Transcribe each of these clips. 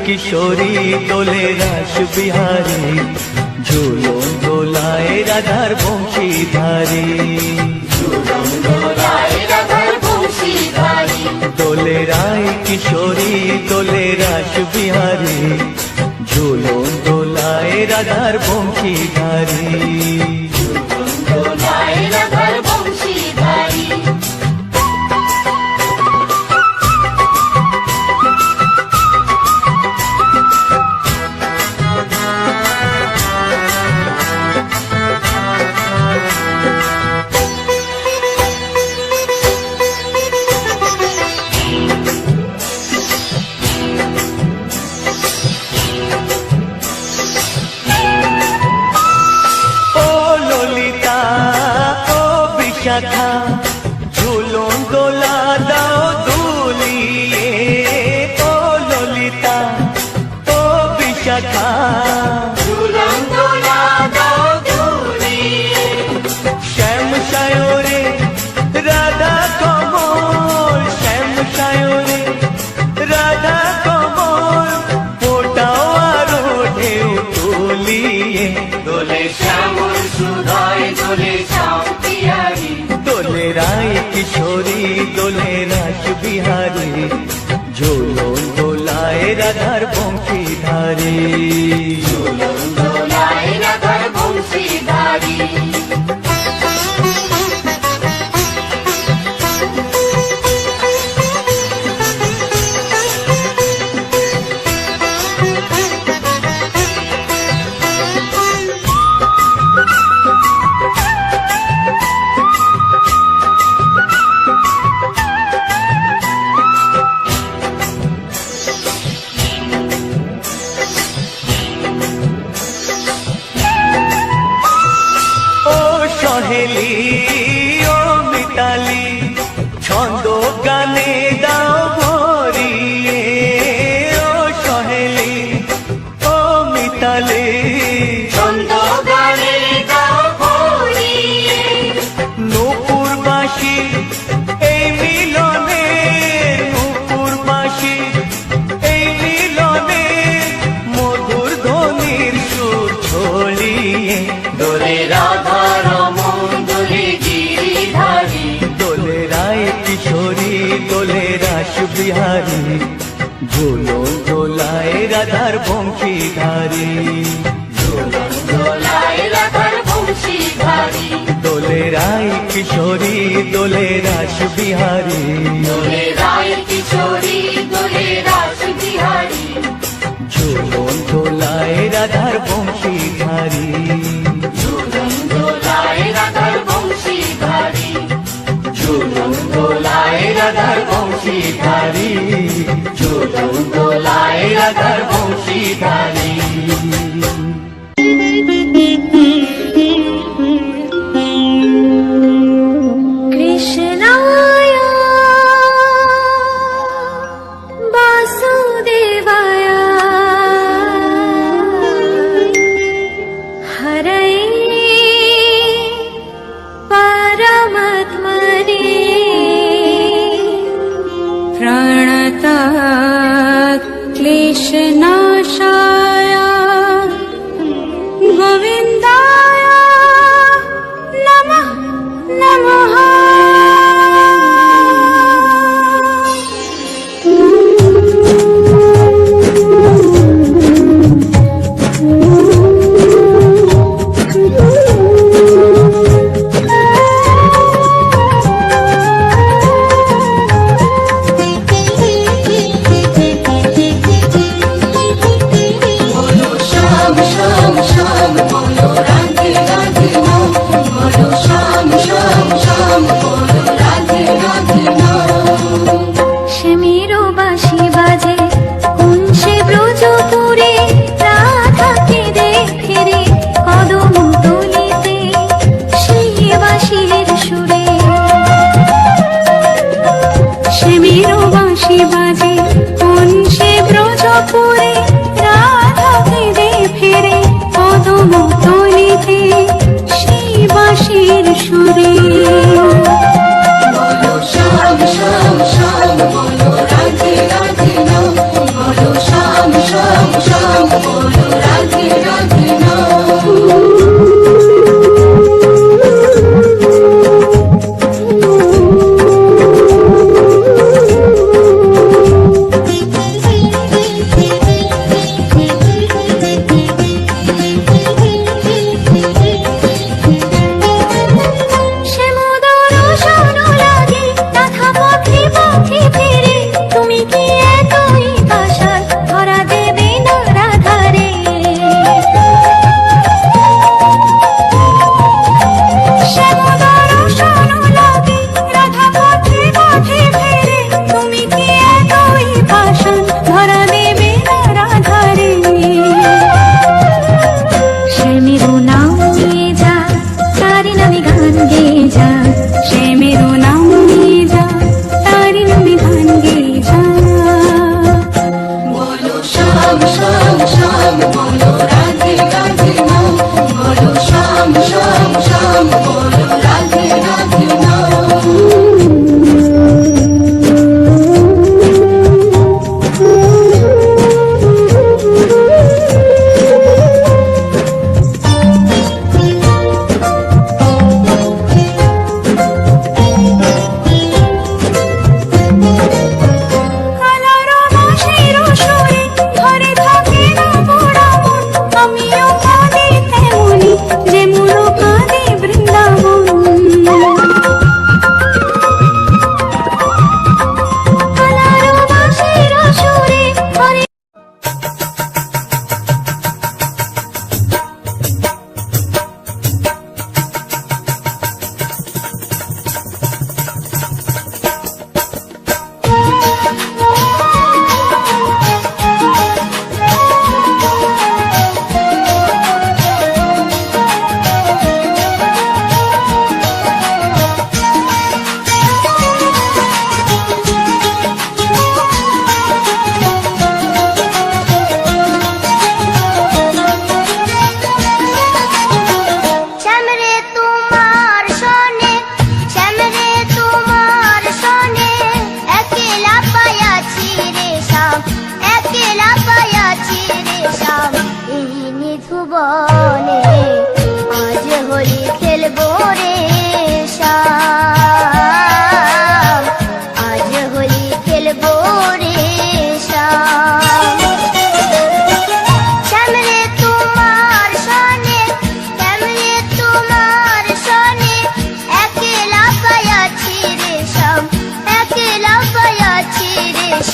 किशोरी दोले रास बिहारी झूलों दोलाए राधार बंशीधारी दोले राय किशोरी दोले रास बिहारी झूलों दोलाए राधार बंशीधारी झूलों दोला दाओ दूलिए ओ ललिता ओ विशाखा झूलों दोला दाओ दूलिए श्याम सायोरे राधा कमल श्याम सायोरे राधा कमल फोटाओ आरो ढेउ तुलिए दोले श्यामल सुधाय दोले श्याम पियारी दोले राय किशोरी दोले रास बिहारी झूलों दोलाए राधार बंशीधारी झूलों दोलाए राधार बंशीधारी सहेली ओ मिताली छंदो गाने दाओ भरिए ओ सहेली ओ मिताली छंदो गाने दाओ भरिए नूपुरबासी এই মিলনে নূপুরবাসী এই মিলনে মধুর ধ্বনির সুর ছড়িয়ে দোলে রাধা किशोरी दोले रास बिहारी झूलों दोलाए राधार बंशीधारी झूलों दोलाए राधार बंशीधारी दोले राय किशोरी दोले रास बिहारी दोले राय किशोरी दोले रास बिहारी झूलों दोलाए राधार बंशीधारी झूलों दोलाए राधार बंशीधारी झूलों दोलाए राधार बंशीधारी झूलों दोलाए राधार बंशीधारी क्लेशनाशाय गोविन्दाय नमः नमः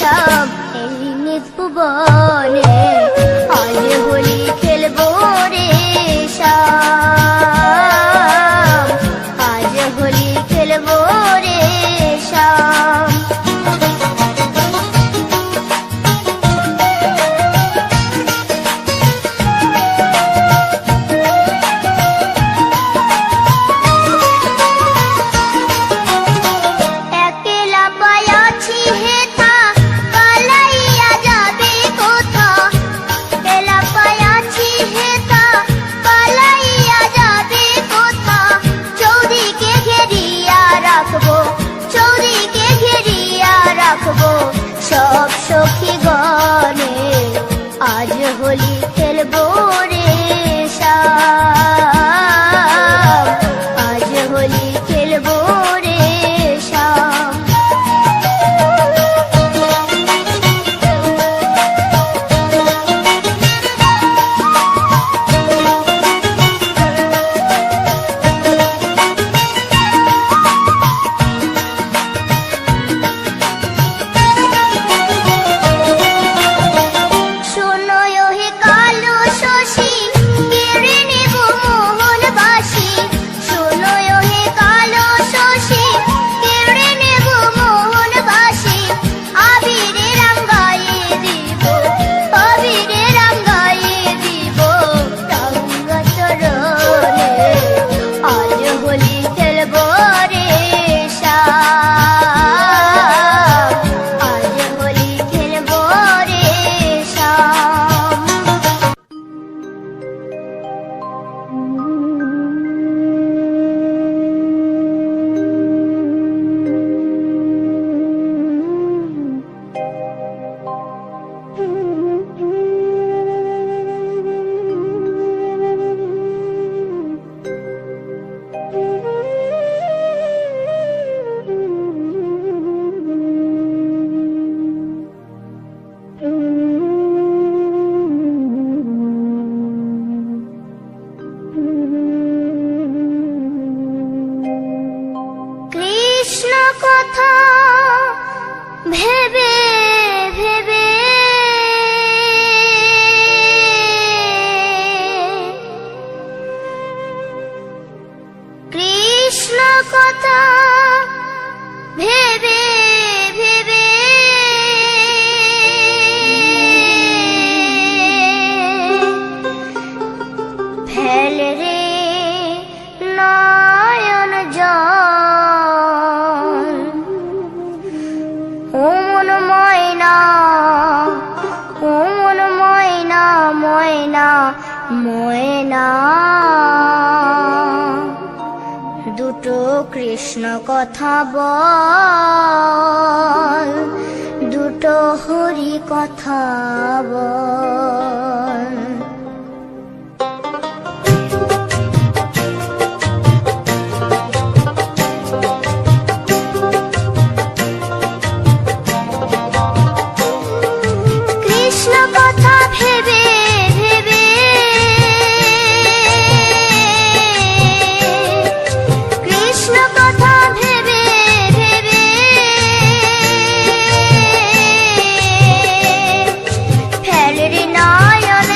সব এই নিভুবনে আজ হোলি খেলবো রে শাম, আজ হোলি খেলবো রে শাম। একলা পায়াছি হেথা পালাইয়া যাবে কোথা, একলা পায়াছি হেথা পালাইয়া যাবে কোথা, চৌদিকে ঘেরিয়া রাখবো, চৌদিকে ঘেরিয়া রাখবো সব সখী গণে আজ হোলি খেলবো রে শাম, আজ হোলি খেলবো রে শাম। শোনো হে কালো শশী কেড়ে নেব মোহন বাসি, শোনো হে কালো শশী কেড়ে নেব মোহন বাসি, আবিরে রঙ্গায়ে দিব, আবিরে রঙ্গায়ে দিব রঙ্গ চরণে আজ হোলি খেলবো রে শাম, আজ হোলি খেলবো রে শাম। কৃষ্ণ কথা ভেবে ভেবে কৃষ্ণ কথা ভেবে ভেবে ফেল রে নয়ন জল, ও মন ময়না, ও মন ময়না, ময়না ময়না, দুটো কৃষ্ণ কথা বল, দুটো হরি কথা বল। কৃষ্ণ কথা ভেবে ভেবে কৃষ্ণ কথা ভেবে ভেবে ফেল রে নয়ন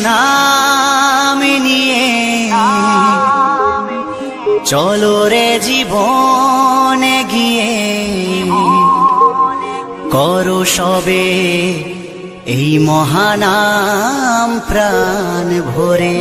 নাম নিয়ে চলো রে জীবনে গিয়ে করো সবে এই মহানাম প্রাণ ভরে।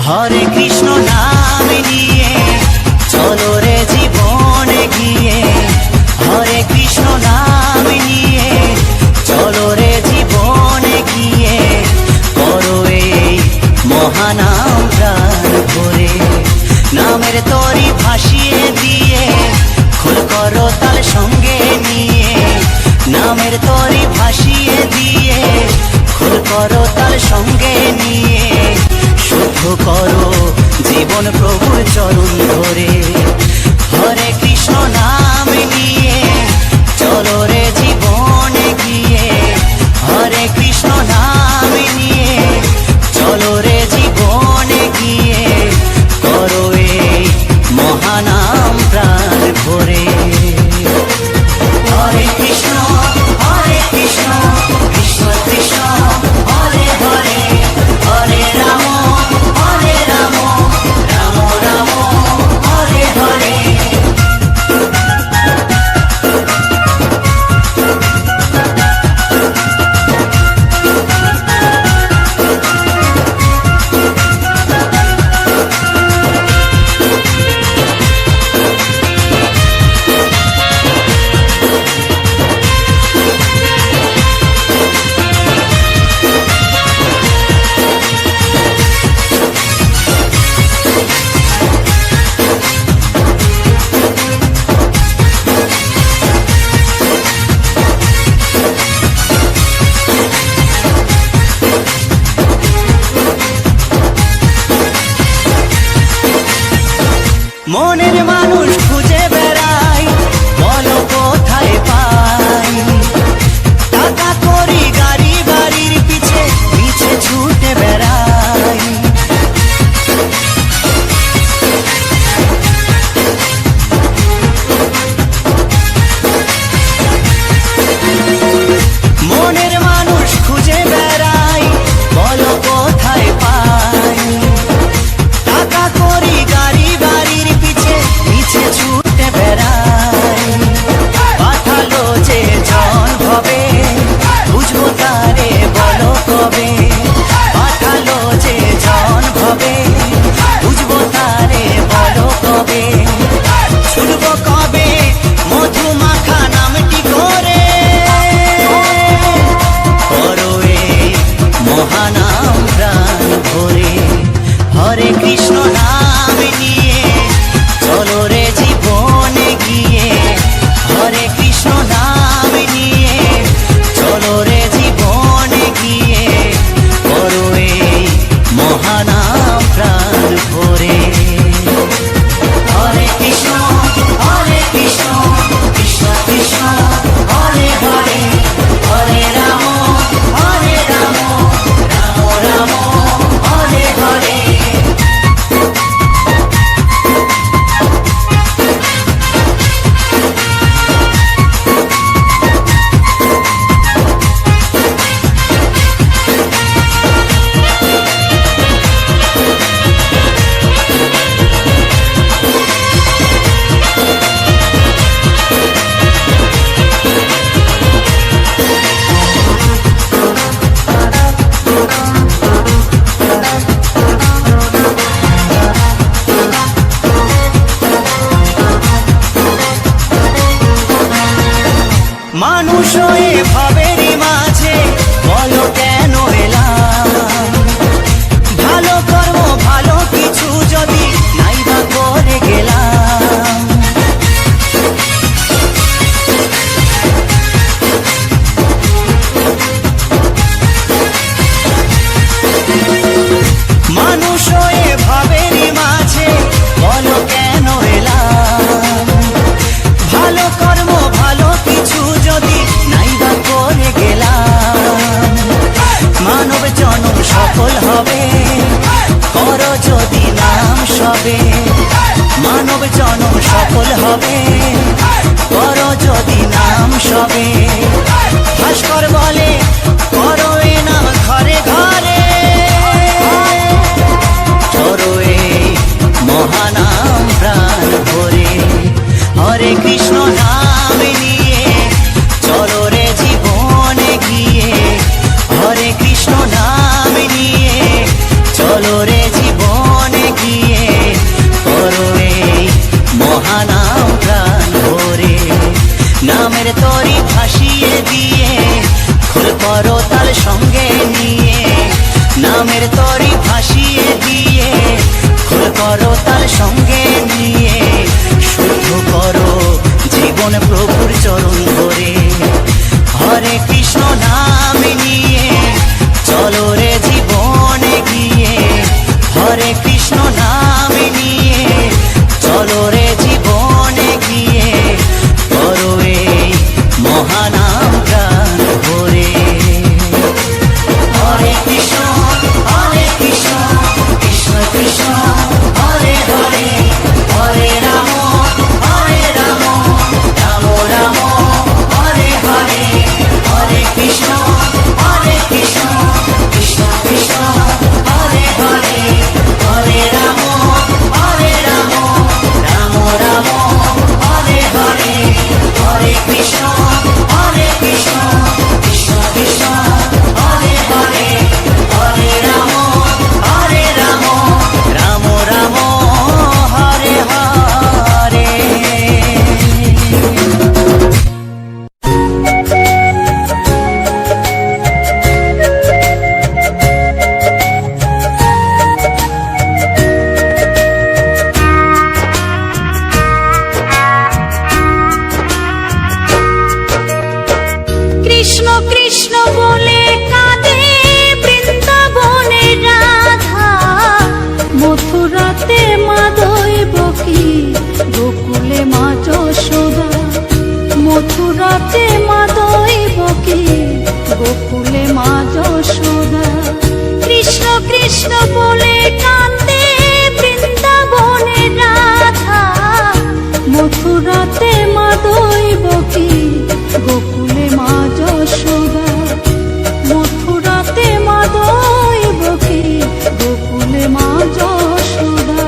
হরে কৃষ্ণ নাম নিয়ে চলো রে জীবনে গিয়ে, হরে কৃষ্ণ নাম নিয়ে চলো রে জীবনে গিয়ে করো এই মহানাম প্রাণ ভরে। নামের তরি ভাসিয়ে দিয়ে খোল করো তাল সঙ্গে নিয়ে, নামের তরি ভাসিয়ে দিয়ে খোল করো তাল সঙ্গে নিয়ে শুদ্ধ করো জীবন প্রভুর চরণ ধরে। হরে কৃষ্ণ নাম নিয়ে চলো রে জীবনে গিয়ে, হরে কৃষ্ণ নাম নিয়ে চলো রে জীবনে গিয়ে করো এই মহানাম প্রাণ ভরে। হরে কৃষ্ণ কৃষ্ণ কৃষ্ণ হরে হরে, হরে রাম রাম রাম হরে হরে। মনের মানুষ খুঁজে বেড়াই, বলো কোথায় পাই, টাকা করি গাড়ি বাড়ির পিছে পিছে ছুটে বেড়াই। মনের মানুষ খুঁজে বেড়াই, বলো কোথায় পাই, টাকা করি গাড়ি বাড়ির পিছে পিছে ছুটে বেড়াই। পাঠালো যে জন হবে বুঝবো তারে বলো কবে, পাঠালো যে জন হবে বুঝবো তারে বলো কবে, শুনবো কবে মধু মাখা নামটি করে করো এই মহানাম প্রাণ ভরে। হরে কৃষ্ণ নাম নিয়ে চলো রে জীবনে গিয়ে, হরে কৃষ্ণ নাম নিয়ে চলো রে জীবনে গিয়ে করো এই মহানাম প্রাণ ভরে। হরে কৃষ্ণ কৃষ্ণ কৃষ্ণ হরে হরে, হরে রাম রাম রাম হরে হরে। মানুষ হয়ে ভাবেরই মাঝে বলো কেন এলাম, ভালো কর্ম ভালো কিছু যদি নাইবা করে গেলাম। হবে, মানব জনম সফল হবে, করো যদি নাম সবে। ভাস্কর বলে করো এ নাম ঘরে ঘরে, করো এই মহানাম প্রাণ ভরে। হরে কৃষ্ণ নাম নিয়ে চলো রে জীবনে গিয়ে, হরে কৃষ্ণ নাম নিয়ে চলো রে জীবনে গিয়ে, করো এই মহানাম প্রাণ ভরে। নামের তরি ভাসিয়ে দিয়ে খোল করো তাল সঙ্গে নিয়ে, নামের তরি ভাসিয়ে দিয়ে খোল করো তাল সঙ্গে নিয়ে, শুদ্ধ করো জীবন প্রভুর চরণ ধরে। হরে কৃষ্ণ নাম নিয়ে চলো রে জীবনে গিয়ে, হরে কৃষ্ণ নাম নিয়ে চলো রে জীবনে গিয়ে, করো এই মহানাম প্রাণ ভরে। হরে কৃষ্ণ কৃষ্ণ কৃষ্ণ হরে হরে, হরে রাম রাম রাম হরে হরে, হরে কৃষ্ণ কৃষ্ণ কৃষ্ণ হরে হরে, হরে রাম রাম রাম হরে হরে, হরে কৃষ্ণ কৃষ্ণ কৃষ্ণ হরে হরে, হরে রাম রাম রাম হরে হরে। কৃষ্ণ কৃষ্ণ বলে কাঁদে বৃন্দাবনে রাধা, মথুরাতে মা দৈবকী, গোকুলে মা যশোদা। মথুরাতে মা দৈবকী, গোকুলে মা যশোদা। কৃষ্ণ কৃষ্ণ বলে কাঁদে বৃন্দাবনে রাধা, মথুরাতে মা দৈবকী, গোকুলে মা যশোদা। মথুরাতে মা দৈবকী, গোকুলে মা যশোদা।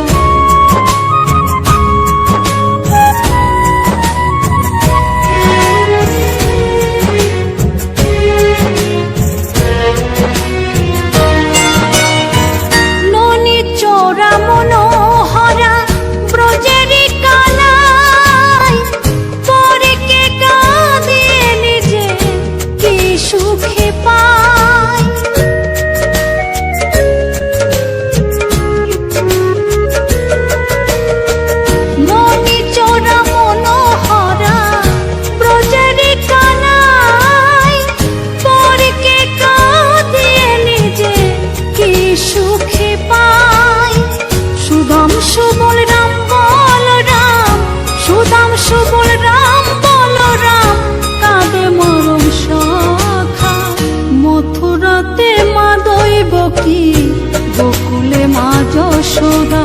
ননি চোরা মনোহরা ব্রজেরি কানাই, পরে কে কাঁদিয়ে নিজে কি সুখে পায়। ননি চোরা মনোহরা ব্রজেরি কানাই, পরে কে কাঁদিয়ে নিজে কি সুখে পায়। সুদাম সুবল রাম বলরাম, সুদাম সুবল রাম বলরাম, কাঁদে মরম সখা। মথুরাতে মা দৈবকী, গোকুলে মা যশোদা।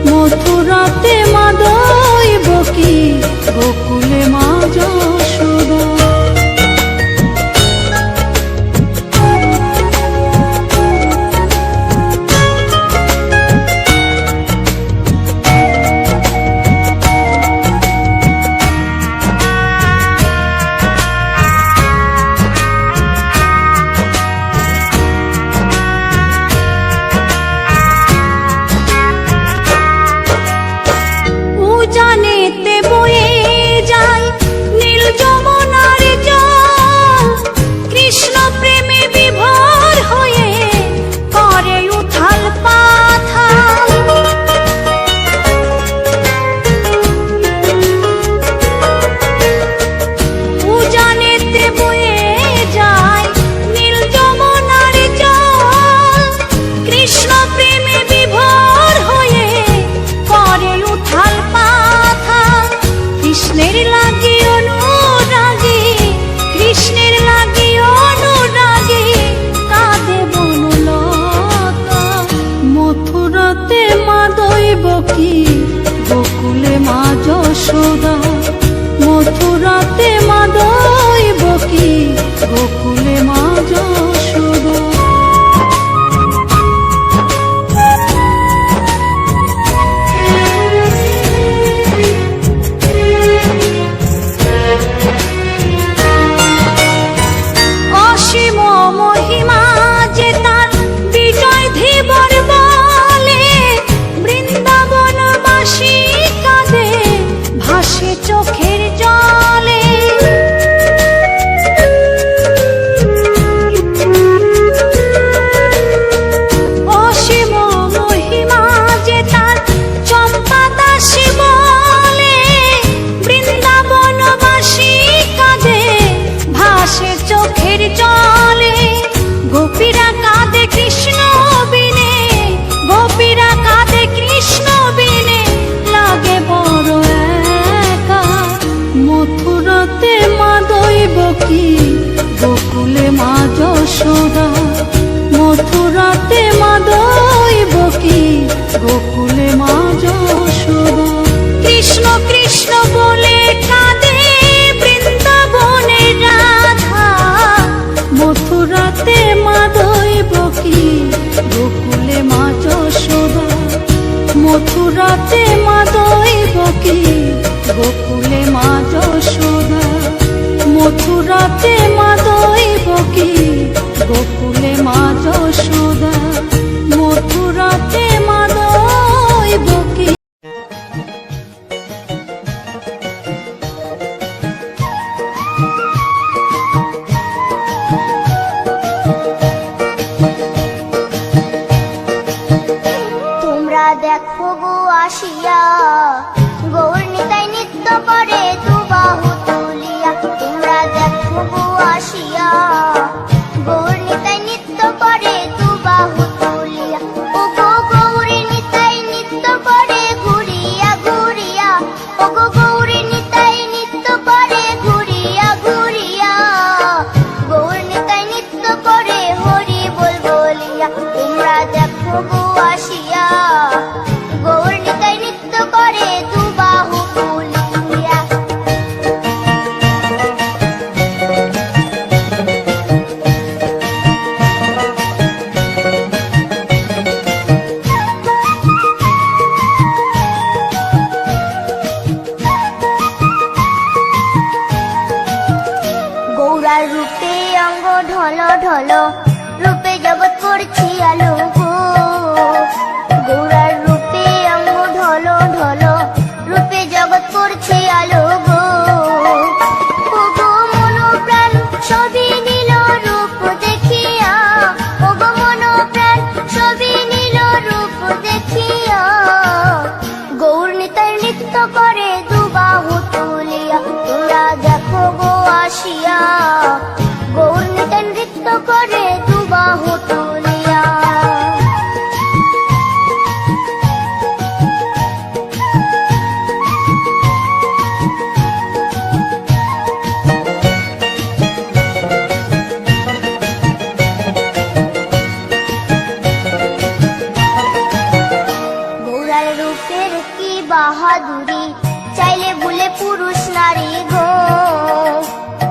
মথুরাতে মা দৈবকী, গোকুলে মা যশোদা। যশোদা মথুরাতে মা দৈবকী গোকুলে মা যশোদা কৃষ্ণ কৃষ্ণ বলে কাঁদে বৃন্দাবনে রাধা মথুরাতে মা দৈবকী গোকুলে মা যশোদা মথুরাতে মা দৈবকী গোকুলে মা যশোদা মথুরাতে মা দৈবকী গোকুলে মা যশোদা মথুরাতে মা দৈবকী তোমরা দেখো গো আসিয়া গৌর নিতাই নৃত্য করে দুবাহু তুলিয়া তোমরা দেখো গো আসিয়া গৌর নিতাই নৃত্য করে দুবাহু তুলিয়া ও গো গৌরী নিতাই নৃত্য করে ঘুরিয়া ঘুরিয়া ও গো গৌরী নিতাই নৃত্য করে ঘুরিয়া ঘুরিয়া গৌর নিতাই নৃত্য করে হরি বল বলিয়া তোমরা দেখো গো আসিয়া গৌর নিতাই নৃত্য করে দুবাহু তুলিয়া গৌরার রূপে অঙ্গ ঢল ঢল রূপে জগৎ করছি আলো গো গৌরার রূপে অঙ্গ ঢল ঢল রূপে জগৎ করছি আলো গো ও গো মন প্রাণ সবই নীল রূপ দেখিয়া ও গো মন প্রাণ সবই নীল রূপ দেখিয়া গৌর নিতাই নৃত্য করে দুবাহু তুলিয়া তোমরা দেখো গো আসিয়া গৌর নিতাই নৃত্য করে দুবাহু তুলিয়া গৌরার রূপের কি বাহাদুরি চাইলে ভুলে পুরুষ নারী গো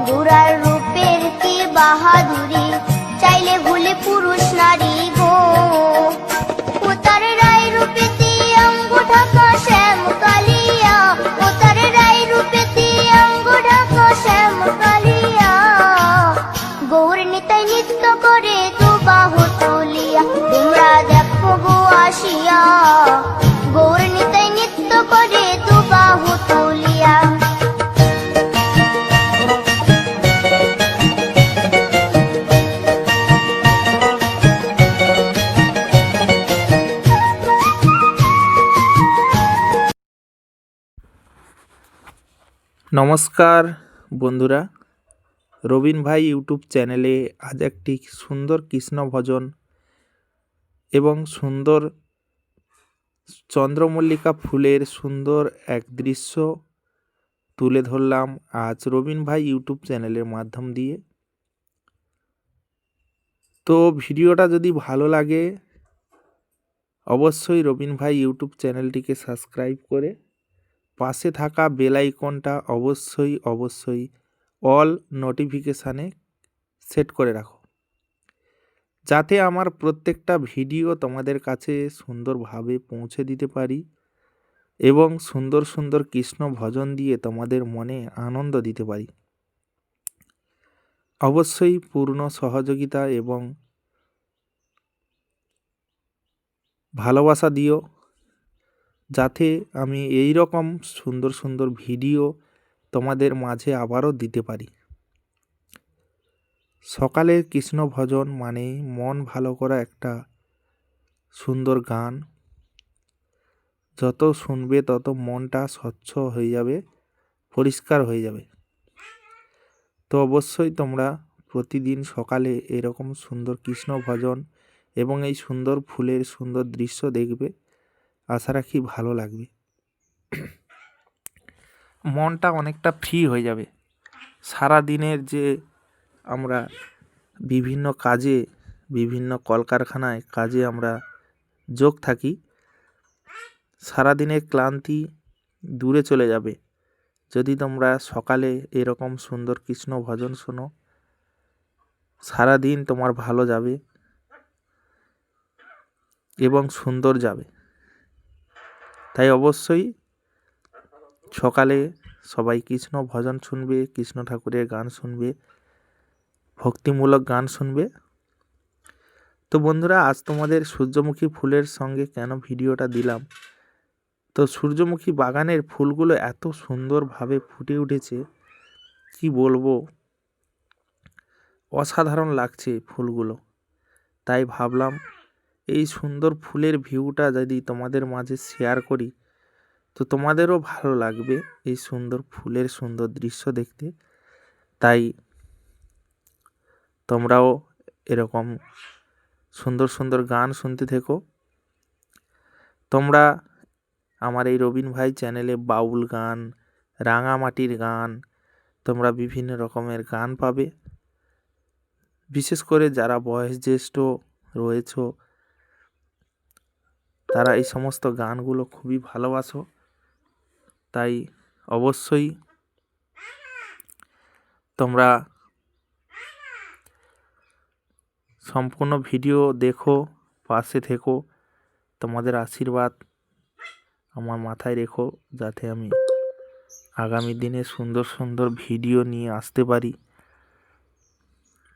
গৌরার রূপের কি বাহাদুরি চাইলে ভুলে পুরুষ নারী গো ও তার রায় রূপেতে অঙ্গ ঢাকা শ্যাম কালিয়া ও তার রায় রূপেতে অঙ্গ ঢাকা শ্যাম কালিয়া গৌর নিতাই নৃত্য করে দুবাহু তুলিয়া তোমরা দেখো গো আসিয়া গৌর নিতাই নৃত্য করে দুবাহু তুলিয়া নমস্কার বন্ধুরা, রবিন ভাই ইউটিউব চ্যানেলে আজ একটি সুন্দর কৃষ্ণ ভজন এবং সুন্দর চন্দ্রমল্লিকা ফুলের সুন্দর এক দৃশ্য তুলে ধরলাম আজ রবিন ভাই ইউটিউব চ্যানেলের মাধ্যম দিয়ে। তো ভিডিওটা যদি ভালো লাগে অবশ্যই রবিন ভাই ইউটিউব চ্যানেলটিকে সাবস্ক্রাইব করে পাশে থাকা বেল আইকনটা অবশ্যই অল নোটিফিকেশানে সেট করে রাখো, যাতে আমার প্রত্যেকটা ভিডিও তোমাদের কাছে সুন্দরভাবে পৌঁছে দিতে পারি এবং সুন্দর সুন্দর কৃষ্ণ ভজন দিয়ে তোমাদের মনে আনন্দ দিতে পারি। অবশ্যই পূর্ণ সহযোগিতা এবং ভালোবাসা দিও, যাতে আমি এই রকম সুন্দর সুন্দর ভিডিও তোমাদের মাঝে আবারও দিতে পারি। সকালের কৃষ্ণ ভজন মানে মন ভালো করা একটা সুন্দর গান, যত শুনবে তত মনটা স্বচ্ছ হয়ে যাবে, পরিষ্কার হয়ে যাবে। তো অবশ্যই তোমরা প্রতিদিন সকালে এরকম সুন্দর কৃষ্ণ ভজন এবং এই সুন্দর ফুলের সুন্দর দৃশ্য দেখবে, আশা রাখি ভালো লাগবে। মনটা অনেকটা ফ্রি হয়ে যাবে। সারা দিনের যে আমরা বিভিন্ন কাজে, বিভিন্ন কলকারখানায় কাজে আমরা যোগ থাকি, সারাদিনের ক্লান্তি দূরে চলে যাবে যদি তোমরা সকালে এরকম সুন্দর কৃষ্ণ ভজন শোনো। সারাদিন তোমার ভালো যাবে এবং সুন্দর যাবে। তাই অবশ্যই সকালে সবাই কৃষ্ণ ভজন শুনবে, কৃষ্ণ ঠাকুরের গান শুনবে, ভক্তিমূলক গান শুনবে। তো বন্ধুরা, আজ তোমাদের সূর্যমুখী ফুলের সঙ্গে কেন ভিডিওটা দিলাম, তো সূর্যমুখী বাগানের ফুলগুলো এত সুন্দরভাবে ফুটে উঠেছে, কি বলবো, অসাধারণ লাগছে ফুলগুলো। তাই ভাবলাম এই সুন্দর ফুলের ভিউটা যদি তোমাদের মাঝে শেয়ার করি, তো তোমাদেরও ভালো লাগবে এই সুন্দর ফুলের সুন্দর দৃশ্য দেখতে। তাই তোমরাও এরকম সুন্দর সুন্দর গান শুনতে থেকো। তোমরা আমার এই রবিন ভাই চ্যানেলে বাউল গান, রাঙামাটির গান, তোমরা বিভিন্ন রকমের গান পাবে। বিশেষ করে যারা বয়োজ্যেষ্ঠ রয়েছো তারা এই সমস্ত গানগুলো খুবই ভালোবাসো। তাই অবশ্যই তোমরা সম্পূর্ণ ভিডিও দেখো, পাশে থেকো, তোমাদের আশীর্বাদ আমার মাথায় রেখো, যাতে আমি আগামী দিনে সুন্দর সুন্দর ভিডিও নিয়ে আসতে পারি,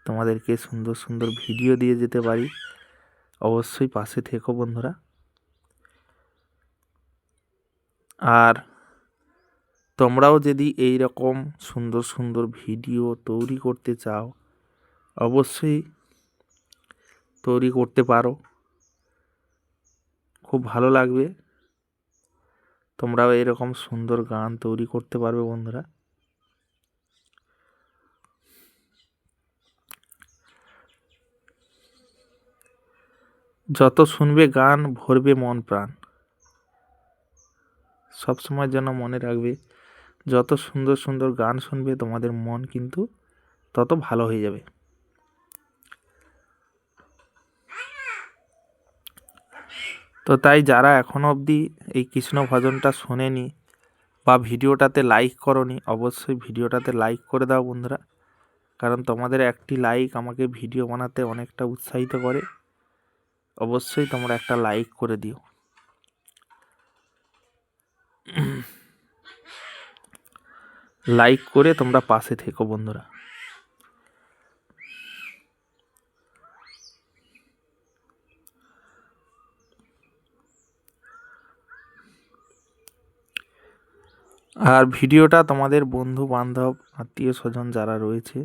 তোমাদেরকে সুন্দর সুন্দর ভিডিও দিয়ে যেতে পারি। অবশ্যই পাশে থেকো বন্ধুরা। আর তোমরাও যদি এই রকম সুন্দর সুন্দর ভিডিও তৈরি করতে চাও, অবশ্যই তৈরি করতে পারো, খুব ভালো লাগবে। তোমরাও এরকম সুন্দর গান তৈরি করতে পারবে বন্ধুরা। যত শুনবে গান ভরবে মন প্রাণ। সবসময় যেন মনে রাখবে, যত সুন্দর সুন্দর গান শুনবে তোমাদের মন কিন্তু তত ভালো হয়ে যাবে। তো তাই যারা এখনো অবধি এই কৃষ্ণ ভজনটা শোনেনি বা ভিডিওটাতে লাইক করনি, অবশ্যই ভিডিওটাতে লাইক করে দাও বন্ধুরা। কারণ তোমাদের একটি লাইক আমাকে ভিডিও বানাতে অনেকটা উৎসাহিত করে। অবশ্যই তোমরা একটা লাইক করে দিও। লাইক করে তোমরা পাশে থেকো বন্ধুরা। আর ভিডিওটা তোমাদের বন্ধু বান্ধব আত্মীয় স্বজন যারা রয়েছে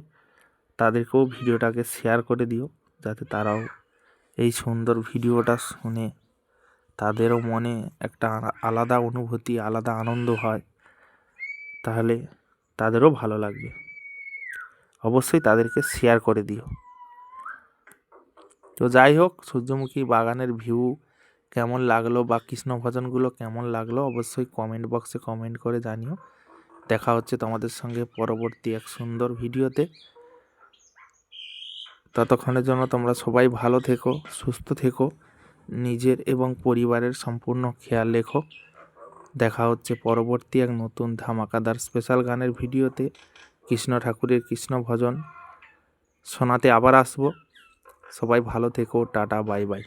তাদেরকেও ভিডিওটাকে শেয়ার করে দিও, যাতে তারাও এই সুন্দর ভিডিওটা শুনে তাদেরও মনে একটা আলাদা অনুভূতি, আলাদা আনন্দ হয়, তাহলে তাদেরও ভালো লাগবে। অবশ্যই তাদেরকে শেয়ার করে দিও। তো যাই হোক, সূর্যমুখী বাগানের ভিউ কেমন লাগলো বা কৃষ্ণ ভজনগুলো কেমন লাগলো অবশ্যই কমেন্ট বক্সে কমেন্ট করে জানিও। দেখা হচ্ছে তোমাদের সঙ্গে পরবর্তী এক সুন্দর ভিডিওতে। ততক্ষণের জন্য তোমরা সবাই ভালো থেকো, সুস্থ থেকো, নিজের এবং পরিবারের সম্পূর্ণ খেয়াল রেখো। দেখা হচ্ছে পরবর্তী এক নতুন ধামাকাদার স্পেশাল গানের ভিডিওতে। কৃষ্ণ ঠাকুরের কৃষ্ণ ভজন শোনাতে আবার আসবো। সবাই ভালো থেকো, টাটা, বাই বাই।